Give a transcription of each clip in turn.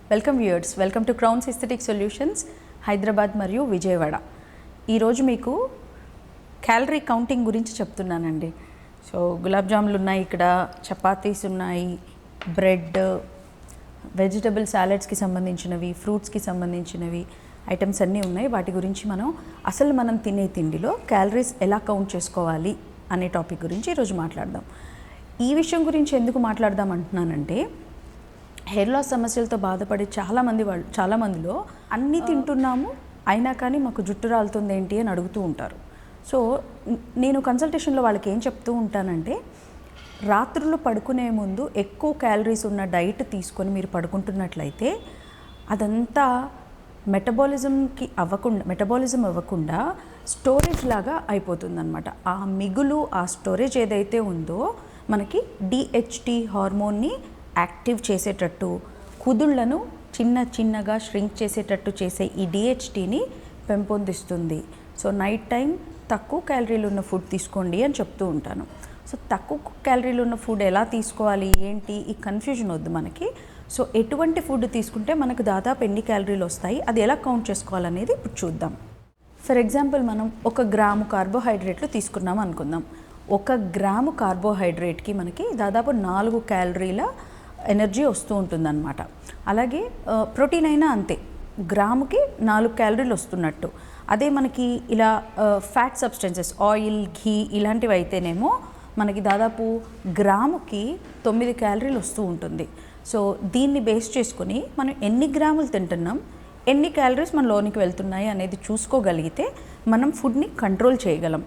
Welcome viewers, welcome to crowns aesthetic solutions Hyderabad మరియు విజయవాడ. ఈరోజు మీకు క్యాలరీ కౌంటింగ్ గురించి చెప్తున్నానండి. సో గులాబ్ జాములు ఉన్నాయి, ఇక్కడ చపాతీస్ ఉన్నాయి, బ్రెడ్, వెజిటబుల్ సాలెడ్స్కి సంబంధించినవి, ఫ్రూట్స్కి సంబంధించినవి ఐటమ్స్ అన్నీ ఉన్నాయి. వాటి గురించి మనం తినే తిండిలో క్యాలరీస్ ఎలా కౌంట్ చేసుకోవాలి అనే టాపిక్ గురించి ఈరోజు మాట్లాడదాం. ఈ విషయం గురించి ఎందుకు మాట్లాడదాం అంటున్నానంటే, హెయిర్ లాస్ సమస్యలతో బాధపడే చాలామందిలో అన్నీ తింటున్నాము అయినా కానీ మాకు జుట్టు రాలుతుంది ఏంటి అని అడుగుతూ ఉంటారు. సో నేను కన్సల్టేషన్లో వాళ్ళకి ఏం చెప్తూ ఉంటానంటే, రాత్రులు పడుకునే ముందు ఎక్కువ క్యాలరీస్ ఉన్న డైట్ తీసుకొని మీరు పడుకుంటున్నట్లయితే అదంతా మెటబాలిజం అవ్వకుండా స్టోరేజ్ లాగా అయిపోతుందన్నమాట. ఆ మిగులు, ఆ స్టోరేజ్ ఏదైతే ఉందో మనకి డిహెచ్టి హార్మోన్ని యాక్టివ్ చేసేటట్టు, కుదుళ్లను చిన్నగా ష్రింక్ చేసేటట్టు చేసే ఈ డిహెచ్టిని పెంపొందిస్తుంది. సో నైట్ టైం తక్కువ క్యాలరీలు ఉన్న ఫుడ్ తీసుకోండి అని చెప్తూ ఉంటాను. సో తక్కువ క్యాలరీలు ఉన్న ఫుడ్ ఎలా తీసుకోవాలి ఏంటి, ఈ కన్ఫ్యూజన్ వద్దు మనకి. సో ఎటువంటి ఫుడ్ తీసుకుంటే మనకు దాదాపు ఎన్ని క్యాలరీలు వస్తాయి, అది ఎలా కౌంట్ చేసుకోవాలనేది ఇప్పుడు చూద్దాం. ఫర్ ఎగ్జాంపుల్, మనం 1 గ్రాము కార్బోహైడ్రేట్లు తీసుకున్నాం అనుకుందాం. 1 గ్రాము కార్బోహైడ్రేట్కి మనకి దాదాపు 4 క్యాలరీల ఎనర్జీ వస్తూ ఉంటుందన్నమాట. అలాగే ప్రోటీన్ అయినా అంతే, గ్రాముకి 4 క్యాలరీలు వస్తున్నట్టు. అదే మనకి ఇలా ఫ్యాట్ సబ్స్టెన్సెస్, ఆయిల్, ఘీ ఇలాంటివి అయితేనేమో మనకి దాదాపు గ్రాముకి 9 క్యాలరీలు వస్తూ ఉంటుంది. సో దీన్ని బేస్ చేసుకొని మనం ఎన్ని గ్రాములు తింటున్నాం, ఎన్ని క్యాలరీస్ మన లోనికి వెళ్తున్నాయి అనేది చూసుకోగలిగితే మనం ఫుడ్ని కంట్రోల్ చేయగలం.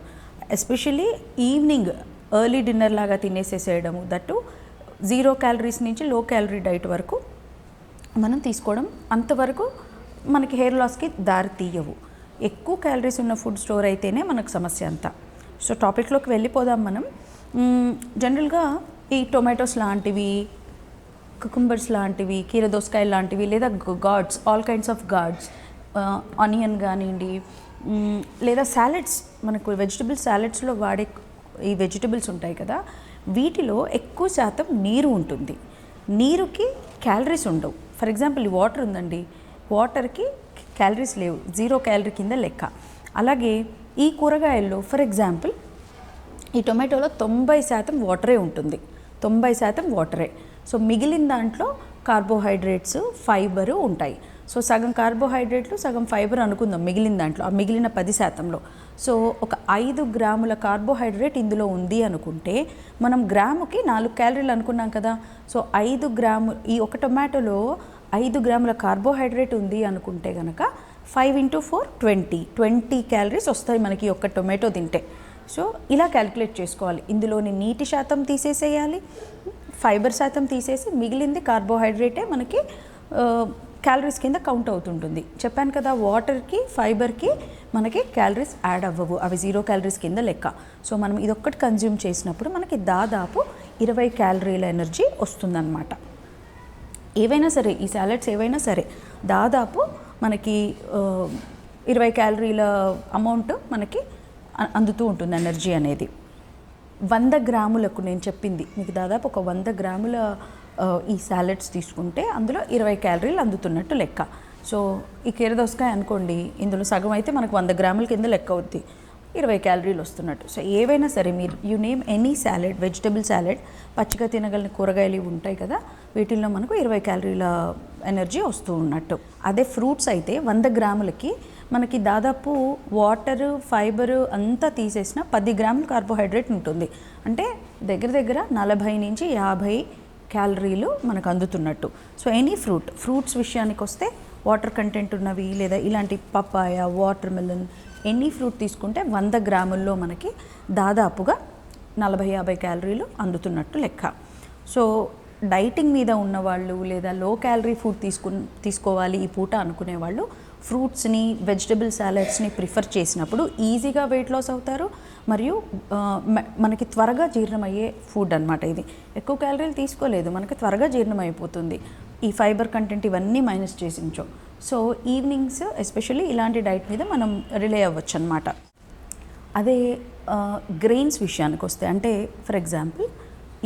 ఎస్పెషల్లీ ఈవినింగ్ ఎర్లీ డిన్నర్ లాగా తినేసేసేయడము, దట్టు 0 క్యాలరీస్ నుంచి లో క్యాలరీ డైట్ వరకు మనం తీసుకోవడం అంతవరకు మనకి హెయిర్ లాస్కి దారి తీయవు. ఎక్కువ క్యాలరీస్ ఉన్న ఫుడ్ స్టోర్ అయితేనే మనకు సమస్య అంతా. సో టాపిక్లోకి వెళ్ళిపోదాం మనం. జనరల్గా ఈ టొమాటోస్ లాంటివి, కుకుంబర్స్ లాంటివి, కీరదోసకాయలు లాంటివి, లేదా guards, all kinds of guards, onion కానివ్వండి, లేదా సాలెడ్స్, మనకు వెజిటబుల్ సాలెడ్స్లో వాడే ఈ వెజిటబుల్స్ ఉంటాయి కదా, వీటిలో ఎక్కువ శాతం నీరు ఉంటుంది. నీరుకి క్యాలరీస్ ఉండవు. ఫర్ ఎగ్జాంపుల్, ఈ వాటర్ ఉందండి, వాటర్కి క్యాలరీస్ లేవు, 0 క్యాలరీ కింద లెక్క. అలాగే ఈ కూరగాయల్లో ఫర్ ఎగ్జాంపుల్ ఈ టొమాటోలో 90% వాటరే ఉంటుంది, 90% వాటరే. సో మిగిలిన దాంట్లో కార్బోహైడ్రేట్స్, ఫైబరు ఉంటాయి. సో సగం కార్బోహైడ్రేట్లు, సగం ఫైబర్ అనుకుందాం మిగిలిన దాంట్లో, ఆ మిగిలిన 10%లో. సో ఒక 5 గ్రాముల కార్బోహైడ్రేట్ ఇందులో ఉంది అనుకుంటే మనం గ్రాముకి 4 క్యాలరీలు అనుకున్నాం కదా. సో 5 గ్రాము, ఈ ఒక టొమాటోలో 5 గ్రాముల కార్బోహైడ్రేట్ ఉంది అనుకుంటే కనుక 5 × 4 20 క్యాలరీస్ వస్తాయి మనకి ఒక్క టొమాటో తింటే. సో ఇలా క్యాలిక్యులేట్ చేసుకోవాలి. ఇందులోని నీటి శాతం తీసేసేయాలి, ఫైబర్ శాతం తీసేసి మిగిలింది కార్బోహైడ్రేటే మనకి క్యాలరీస్ కింద కౌంట్ అవుతుంటుంది. చెప్పాను కదా, వాటర్కి, ఫైబర్కి మనకి క్యాలరీస్ యాడ్ అవ్వవు, అవి 0 క్యాలరీస్ కింద లెక్క. సో మనం ఇదొక్కటి కన్జ్యూమ్ చేసినప్పుడు మనకి దాదాపు 20 క్యాలరీల ఎనర్జీ వస్తుందన్నమాట. ఏవైనా సరే, ఈ సాలెడ్స్ ఏవైనా సరే దాదాపు మనకి 20 క్యాలరీల అమౌంట్ మనకి అందుతూ ఉంటుంది ఎనర్జీ అనేది. 100 గ్రాములకు నేను చెప్పింది మీకు, దాదాపు ఒక 100 గ్రాముల ఈ సాలెడ్స్ తీసుకుంటే అందులో 20 క్యాలరీలు అందుతున్నట్టు లెక్క. సో ఈ కీరదోసకాయ అనుకోండి, ఇందులో సగం అయితే మనకు 100 గ్రాముల కింద లెక్క అవుద్ది, 20 క్యాలరీలు వస్తున్నట్టు. సో ఏవైనా సరే, మీరు you name any salad, vegetable salad, పచ్చిగా తినగలిగిన కూరగాయలు ఉంటాయి కదా, వీటిల్లో మనకు 20 క్యాలరీల ఎనర్జీ వస్తూ ఉన్నట్టు. అదే ఫ్రూట్స్ అయితే 100 గ్రాములకి మనకి దాదాపు వాటరు, ఫైబరు అంతా తీసేసిన 10 గ్రాముల కార్బోహైడ్రేట్ ఉంటుంది. అంటే దగ్గర 40 నుంచి 50 క్యాలరీలు మనకు అందుతున్నట్టు. సో ఎనీ ఫ్రూట్స్ విషయానికి వస్తే వాటర్ కంటెంట్ ఉన్నవి, లేదా ఇలాంటి papaya, watermelon, any fruit తీసుకుంటే 100 గ్రాముల్లో మనకి దాదాపుగా 40-50 క్యాలరీలు అందుతున్నట్టు లెక్క. సో డైటింగ్ మీద ఉన్నవాళ్ళు, లేదా లో క్యాలరీ ఫుడ్ తీసుకోవాలి ఈ పూట అనుకునే వాళ్ళు ఫ్రూట్స్ని, వెజిటబుల్ సాలెడ్స్ని ప్రిఫర్ చేసినప్పుడు ఈజీగా వెయిట్ లాస్ అవుతారు. మరియు మనకి త్వరగా జీర్ణమయ్యే ఫుడ్ అనమాట ఇది. ఎక్కువ క్యాలరీలు తీసుకోలేదు, మనకి త్వరగా జీర్ణమైపోతుంది. ఈ ఫైబర్ కంటెంట్ ఇవన్నీ మైనస్ చేసించో. సో ఈవినింగ్స్ ఎస్పెషల్లీ ఇలాంటి డైట్ మీద మనం రిలే అవ్వచ్చు అనమాట. అదే గ్రెయిన్స్ విషయానికి వస్తే, అంటే ఫర్ ఎగ్జాంపుల్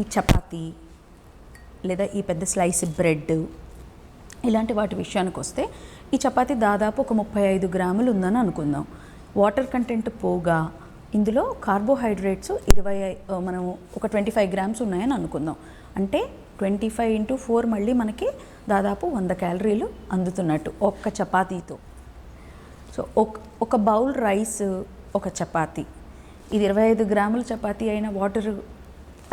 ఈ చపాతీ, లేదా ఈ పెద్ద స్లైస్ బ్రెడ్, ఇలాంటి వాటి విషయానికి వస్తే ఈ చపాతీ దాదాపు ఒక 35 గ్రాములు ఉందని అనుకుందాం. వాటర్ కంటెంట్ పోగా ఇందులో కార్బోహైడ్రేట్స్ మనం ఒక 25 గ్రామ్స్ ఉన్నాయని అనుకుందాం. అంటే 25 × 4 మళ్ళీ మనకి దాదాపు 100 క్యాలరీలు అందుతున్నట్టు ఒక్క చపాతీతో. సో ఒక బౌల్ రైస్, ఒక చపాతీ, ఇది 25 గ్రాముల చపాతీ అయిన వాటర్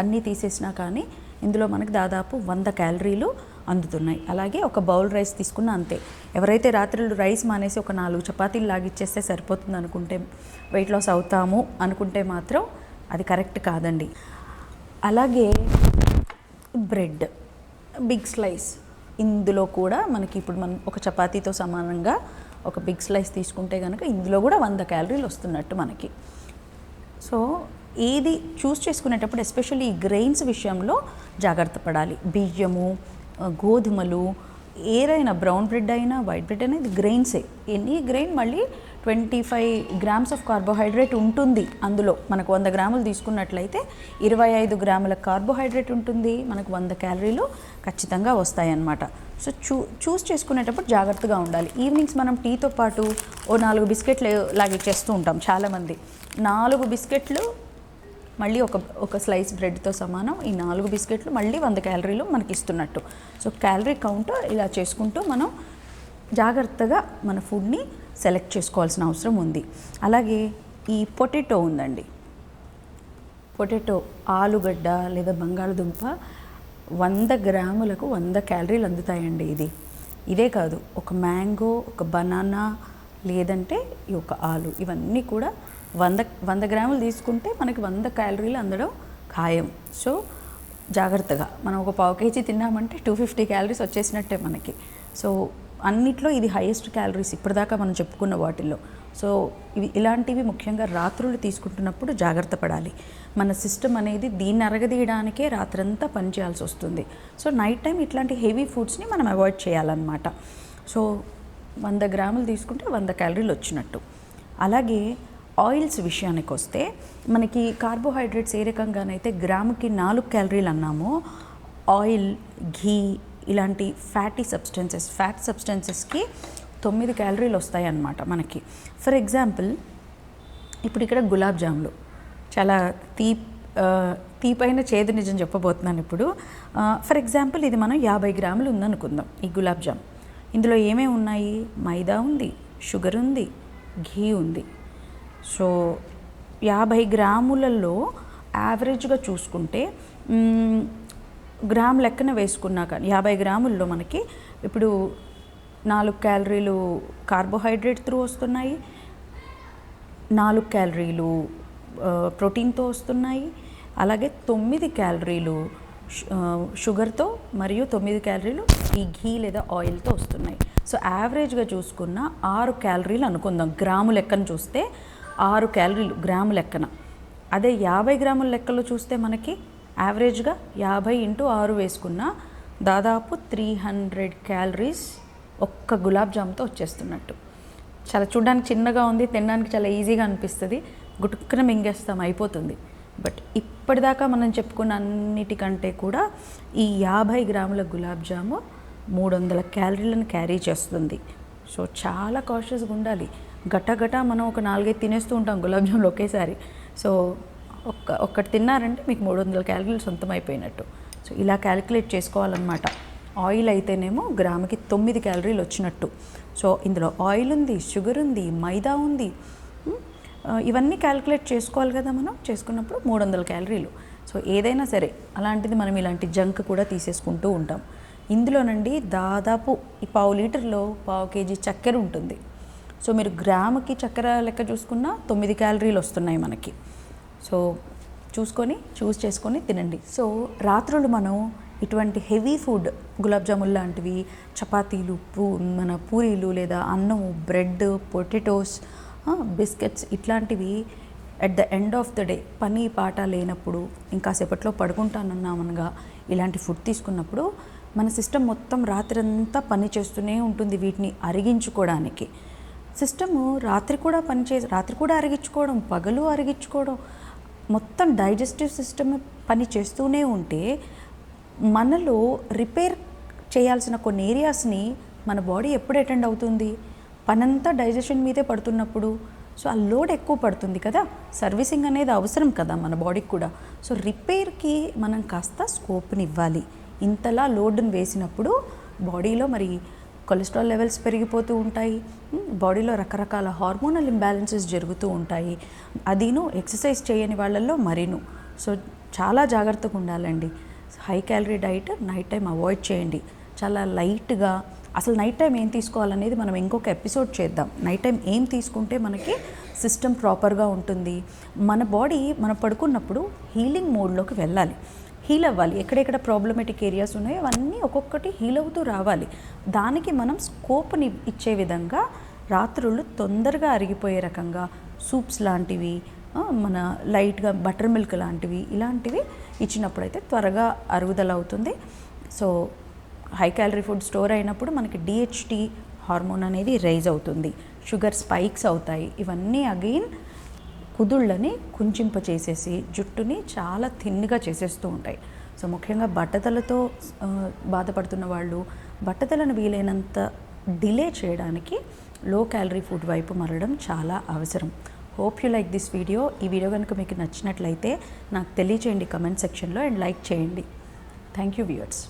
అన్నీ తీసేసినా కానీ ఇందులో మనకి దాదాపు 100 క్యాలరీలు అందుతున్నాయి. అలాగే ఒక బౌల్ రైస్ తీసుకున్న అంతే. ఎవరైతే రాత్రులు రైస్ మానేసి ఒక 4 చపాతీలు లాగిచ్చేస్తే సరిపోతుంది అనుకుంటే, వెయిట్ లాస్ అవుతాము అనుకుంటే మాత్రం అది కరెక్ట్ కాదండి. అలాగే బ్రెడ్ బిగ్ స్లైస్, ఇందులో కూడా మనకి ఇప్పుడు మనం ఒక చపాతీతో సమానంగా ఒక బిగ్ స్లైస్ తీసుకుంటే కనుక ఇందులో కూడా 100 క్యాలరీలు వస్తున్నట్టు మనకి. సో ఏది చూస్ చేసుకునేటప్పుడు ఎస్పెషల్లీ ఈ గ్రెయిన్స్ విషయంలో జాగ్రత్త పడాలి. బియ్యము, గోధుమలు, ఏదైనా బ్రౌన్ బ్రెడ్ అయినా వైట్ బ్రెడ్ అయినా ఇది గ్రెయిన్సే. ఎనీ గ్రెయిన్ మళ్ళీ 25 గ్రామ్స్ ఆఫ్ కార్బోహైడ్రేట్ ఉంటుంది అందులో. మనకు 100 గ్రాములు తీసుకున్నట్లయితే 25 గ్రాముల కార్బోహైడ్రేట్ ఉంటుంది, మనకు 100 క్యాలరీలు ఖచ్చితంగా వస్తాయన్నమాట. సో చూస్ చేసుకునేటప్పుడు జాగ్రత్తగా ఉండాలి. ఈవినింగ్స్ మనం టీతో పాటు ఓ 4 బిస్కెట్లు లాగిచ్చేస్తూ ఉంటాం చాలామంది. 4 బిస్కెట్లు మళ్ళీ ఒక స్లైస్ బ్రెడ్తో సమానం. ఈ 4 బిస్కెట్లు మళ్ళీ 100 క్యాలరీలు మనకి ఇస్తున్నట్టు. సో క్యాలరీ కౌంట్ ఇలా చేసుకుంటూ మనం జాగ్రత్తగా మన ఫుడ్ని సెలెక్ట్ చేసుకోవాల్సిన అవసరం ఉంది. అలాగే ఈ పొటాటో ఉందండి. పొటాటో, ఆలుగడ్డ లేదా బంగాళదుంప 100 గ్రాములకు 100 క్యాలరీలు అందుతాయండి. ఇదే కాదు, ఒక మ్యాంగో, ఒక బనానా, లేదంటే ఈ ఒక ఆలు, ఇవన్నీ కూడా 100 గ్రాములు తీసుకుంటే మనకి 100 క్యాలరీలు అందడం ఖాయం. సో జాగ్రత్తగా మనం ఒక పావు కేజీ తిన్నామంటే 250 క్యాలరీస్ వచ్చేసినట్టే మనకి. సో అన్నిట్లో ఇది హైయెస్ట్ క్యాలరీస్ ఇప్పటిదాకా మనం చెప్పుకున్న వాటిల్లో. సో ఇలాంటివి ముఖ్యంగా రాత్రులు తీసుకుంటున్నప్పుడు జాగ్రత్త పడాలి. మన సిస్టమ్ అనేది దీన్ని అరగదీయడానికే రాత్రంతా పనిచేయాల్సి వస్తుంది. సో నైట్ టైం ఇట్లాంటి హెవీ ఫుడ్స్ని మనం అవాయిడ్ చేయాలన్నమాట. సో 100 గ్రాములు తీసుకుంటే 100 క్యాలరీలు వచ్చినట్టు. అలాగే ఆయిల్స్ విషయానికి వస్తే మనకి కార్బోహైడ్రేట్స్ ఏ రకంగానైతే గ్రాముకి 4 క్యాలరీలు అన్నామో, ఆయిల్, ఘీ ఇలాంటి ఫ్యాట్ సబ్స్టెన్సెస్కి 9 క్యాలరీలు వస్తాయి అన్నమాట మనకి. ఫర్ ఎగ్జాంపుల్ ఇప్పుడు ఇక్కడ గులాబ్ జాములు చాలా తీపైన చేదు నిజం చెప్పబోతున్నాను ఇప్పుడు. ఫర్ ఎగ్జాంపుల్ ఇది మనం 50 గ్రాములు ఉందనుకుందాం ఈ గులాబ్ జామ్. ఇందులో ఏమేమి ఉన్నాయి? మైదా ఉంది, షుగర్ ఉంది, ఘీ ఉంది. సో 50 గ్రాములలో యావరేజ్గా చూసుకుంటే గ్రామ్ లెక్కన వేసుకున్నా కానీ 50 గ్రాముల్లో మనకి ఇప్పుడు 4 క్యాలరీలు కార్బోహైడ్రేట్ త్రూ వస్తున్నాయి, 4 క్యాలరీలు ప్రోటీన్తో వస్తున్నాయి, అలాగే 9 క్యాలరీలు షుగర్తో మరియు 9 క్యాలరీలు ఈ ఘీ లేదా ఆయిల్తో వస్తున్నాయి. సో యావరేజ్గా చూసుకున్న 6 క్యాలరీలు అనుకుందాం. గ్రాము లెక్కన చూస్తే 6 క్యాలరీలు గ్రాము లెక్కన. అదే 50 గ్రాముల లెక్కలో చూస్తే మనకి యావరేజ్గా 50 × 6 వేసుకున్న దాదాపు 300 క్యాలరీస్ ఒక్క గులాబ్ జామ్తో వచ్చేస్తున్నట్టు. చాలా చూడడానికి చిన్నగా ఉంది, తినడానికి చాలా ఈజీగా అనిపిస్తుంది, గుటుక్కున మింగేస్తాం, అయిపోతుంది. బట్ ఇప్పటిదాకా మనం చెప్పుకున్న అన్నిటికంటే కూడా ఈ 50 గ్రాముల గులాబ్ జాము 300 క్యాలరీలను క్యారీ చేస్తుంది. సో చాలా కాషియస్గా ఉండాలి. గటగట మనం ఒక 4-5 తినేస్తూ ఉంటాం గులాబ్ జాములు ఒకేసారి. సో ఒక్కటి తిన్నారంటే మీకు 300 క్యాలరీలు సొంతం అయిపోయినట్టు. సో ఇలా క్యాలిక్యులేట్ చేసుకోవాలన్నమాట. ఆయిల్ అయితేనేమో గ్రాముకి 9 క్యాలరీలు వచ్చినట్టు. సో ఇందులో ఆయిల్ ఉంది, షుగర్ ఉంది, మైదా ఉంది, ఇవన్నీ క్యాలిక్యులేట్ చేసుకోవాలి కదా మనం. చేసుకున్నప్పుడు 300 క్యాలరీలు. సో ఏదైనా సరే అలాంటిది మనం ఇలాంటి జంక్ కూడా తీసేసుకుంటూ ఉంటాం. ఇందులోనండి దాదాపు ఈ పావు లీటర్లో పావు కేజీ చక్కెర ఉంటుంది. సో మీరు గ్రాముకి చక్కెర లెక్క చూసుకున్నా 9 క్యాలరీలు వస్తున్నాయి మనకి. సో చూస్ చేసుకొని తినండి. సో రాత్రులు మనం ఇటువంటి హెవీ ఫుడ్ గులాబ్ జామున్ లాంటివి, చపాతీలు, మన పూరీలు లేదా అన్నం, బ్రెడ్, పొటాటోస్, బిస్కెట్స్ ఇట్లాంటివి at the end of the day పని పాట లేనప్పుడు ఇంకాసేపట్లో పడుకుంటానన్నామనగా ఇలాంటి ఫుడ్ తీసుకున్నప్పుడు మన సిస్టమ్ మొత్తం రాత్రంతా పని చేస్తూనే ఉంటుంది వీటిని అరిగించుకోవడానికి. సిస్టము రాత్రి కూడా అరిగించుకోవడం, పగలు అరిగించుకోవడం, మొత్తం డైజెస్టివ్ సిస్టమ్ పని చేస్తూనే ఉంటే మనలో రిపేర్ చేయాల్సిన కొన్ని ఏరియాస్ని మన బాడీ ఎప్పుడు అటెండ్ అవుతుంది, పనంతా డైజెషన్ మీదే పడుతున్నప్పుడు. సో ఆ లోడ్ ఎక్కువ పడుతుంది కదా, సర్వీసింగ్ అనేది అవసరం కదా మన బాడీకి కూడా. సో రిపేర్కి మనం కాస్త స్కోప్ని ఇవ్వాలి. ఇంతలా లోడ్ని వేసినప్పుడు బాడీలో మరి కొలెస్ట్రాల్ లెవెల్స్ పెరిగిపోతూ ఉంటాయి, బాడీలో రకరకాల హార్మోనల్ ఇంబ్యాలెన్సెస్ జరుగుతూ ఉంటాయి. అదిను ఎక్సర్సైజ్ చేయని వాళ్ళల్లో మరీను. సో చాలా జాగ్రత్తగా ఉండాలండి. High calorie diet night time avoid చేయండి. చాలా లైట్గా, అసలు నైట్ టైం ఏం తీసుకోవాలనేది మనం ఇంకొక ఎపిసోడ్ చేద్దాం. నైట్ టైం ఏం తీసుకుంటే మనకి సిస్టమ్ ప్రాపర్గా ఉంటుంది, మన బాడీ మనం పడుకున్నప్పుడు హీలింగ్ మోడ్లోకి వెళ్ళాలి, హీల్ అవ్వాలి. ఎక్కడెక్కడ ప్రాబ్లమేటిక్ ఏరియాస్ ఉన్నాయో అవన్నీ ఒక్కొక్కటి హీల్ అవుతూ రావాలి. దానికి మనం స్కోప్ని ఇచ్చే విధంగా రాత్రుళ్ళు తొందరగా అరిగిపోయే రకంగా సూప్స్ లాంటివి, మన లైట్గా బటర్ మిల్క్ లాంటివి, ఇలాంటివి ఇచ్చినప్పుడైతే త్వరగా అరుగుదల అవుతుంది. So high calorie food store అయినప్పుడు మనకి డిహెచ్టీ హార్మోన్ అనేది రైజ్ అవుతుంది, షుగర్ స్పైక్స్ అవుతాయి. ఇవన్నీ అగైన్ కుదుళ్ళని కుంచింప చేసేసి జుట్టుని చాలా థిన్గా చేసేస్తూ ఉంటాయి. సో ముఖ్యంగా బట్టతలతో బాధపడుతున్న వాళ్ళు బట్టతలను వీలైనంత డిలే చేయడానికి లో క్యాలరీ ఫుడ్ వైపు మరలడం చాలా అవసరం. Hope you like this video. ఈ వీడియో కనుక మీకు నచ్చినట్లయితే నాకు తెలియచేయండి కమెంట్ సెక్షన్లో, అండ్ లైక్ చేయండి. Thank you viewers.